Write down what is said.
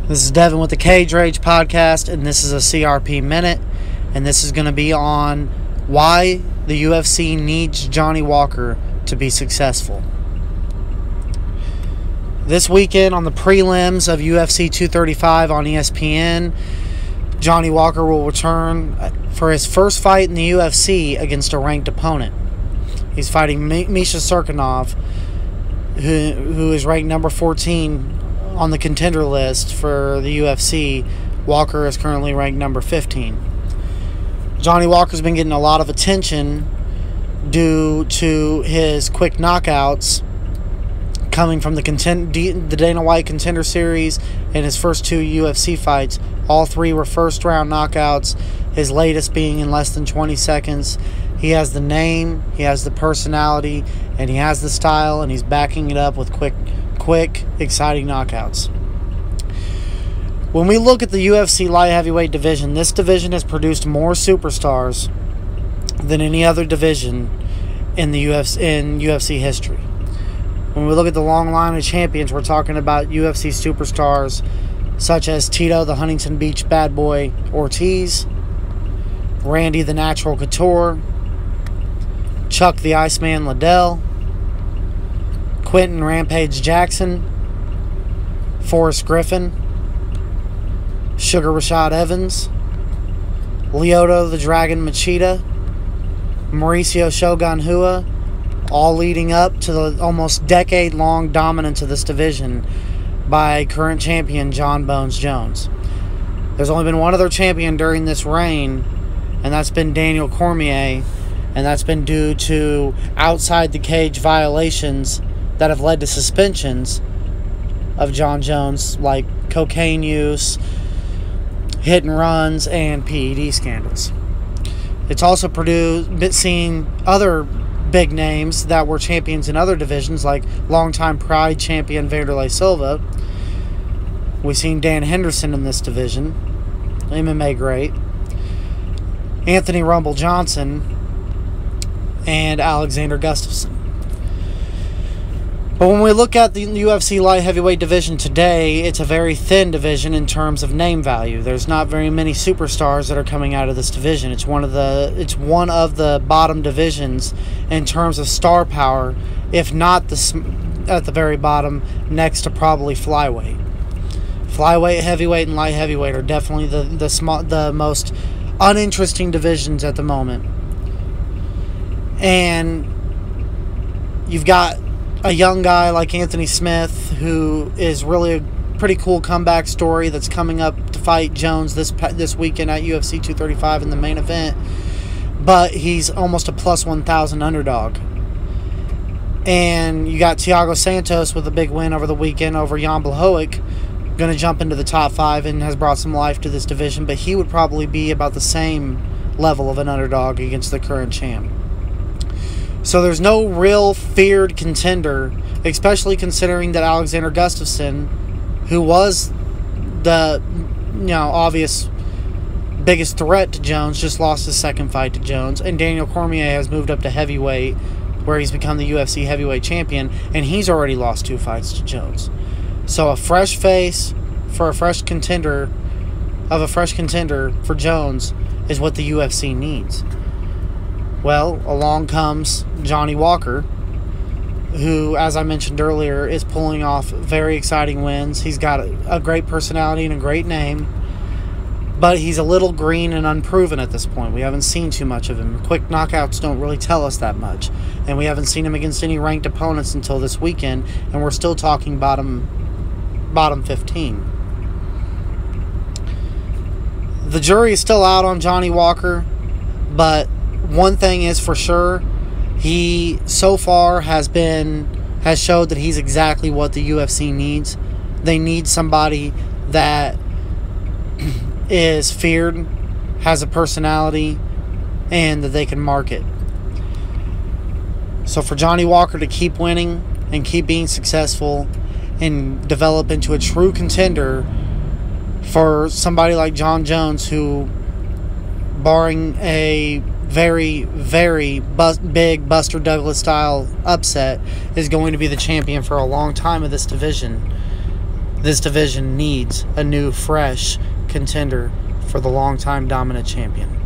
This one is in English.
This is Devin with the Cage Rage podcast, and this is a CRP Minute, and this is going to be on why the UFC needs Johnny Walker to be successful. This weekend on the prelims of UFC 235 on ESPN, Johnny Walker will return for his first fight in the UFC against a ranked opponent. He's fighting Misha Cirkunov, who is ranked number 14 on the contender list for the UFC. Walker is currently ranked number 15. Johnny Walker's been getting a lot of attention due to his quick knockouts coming from the Dana White Contender Series and his first two UFC fights. All three were first-round knockouts, his latest being in less than 20 seconds. He has the name, he has the personality, and he has the style, and he's backing it up with quick, exciting knockouts. When we look at the UFC light heavyweight division, this division has produced more superstars than any other division in the UFC history. When we look at the long line of champions, we're talking about UFC superstars such as Tito the Huntington Beach Bad Boy Ortiz, Randy the Natural Couture, Chuck the Iceman Liddell, Quentin Rampage Jackson, Forrest Griffin, Sugar Rashad Evans, Lyoto the Dragon Machida, Mauricio Shogun Rua, all leading up to the almost decade-long dominance of this division by current champion John Bones Jones. There's only been one other champion during this reign, and that's been Daniel Cormier, and that's been due to outside the cage violations that have led to suspensions of John Jones, like cocaine use, hit and runs, and PED scandals. It's also seen other big names that were champions in other divisions, like longtime Pride champion Vanderlei Silva. We've seen Dan Henderson in this division, MMA great, Anthony Rumble Johnson, and Alexander Gustafsson. But when we look at the UFC light heavyweight division today, it's a very thin division in terms of name value. There's not very many superstars that are coming out of this division. It's one of the bottom divisions in terms of star power, if not at the very bottom, next to probably flyweight. Flyweight, heavyweight, and light heavyweight are definitely the most uninteresting divisions at the moment. And you've got a young guy like Anthony Smith, who is really a pretty cool comeback story that's coming up to fight Jones this weekend at UFC 235 in the main event. But he's almost a plus 1,000 underdog. And you got Thiago Santos with a big win over the weekend over Jan Blachowicz, going to jump into the top 5 and has brought some life to this division. But he would probably be about the same level of an underdog against the current champ. So there's no real feared contender, especially considering that Alexander Gustafsson, who was the obvious biggest threat to Jones, just lost his second fight to Jones, and Daniel Cormier has moved up to heavyweight, where he's become the UFC heavyweight champion, and he's already lost 2 fights to Jones. So a fresh face for a fresh contender for Jones is what the UFC needs. Well, along comes Johnny Walker, who, as I mentioned earlier, is pulling off very exciting wins. He's got a great personality and a great name, but he's a little green and unproven at this point. We haven't seen too much of him. Quick knockouts don't really tell us that much, and we haven't seen him against any ranked opponents until this weekend, and we're still talking bottom 15. The jury is still out on Johnny Walker, but one thing is for sure, he so far has showed that he's exactly what the UFC needs. They need somebody that is feared, has a personality, and that they can market. So for Johnny Walker to keep winning and keep being successful and develop into a true contender for somebody like John Jones, who, barring a very, very big Buster Douglas style upset, is going to be the champion for a long time of this division. This division needs a new, fresh contender for the longtime dominant champion.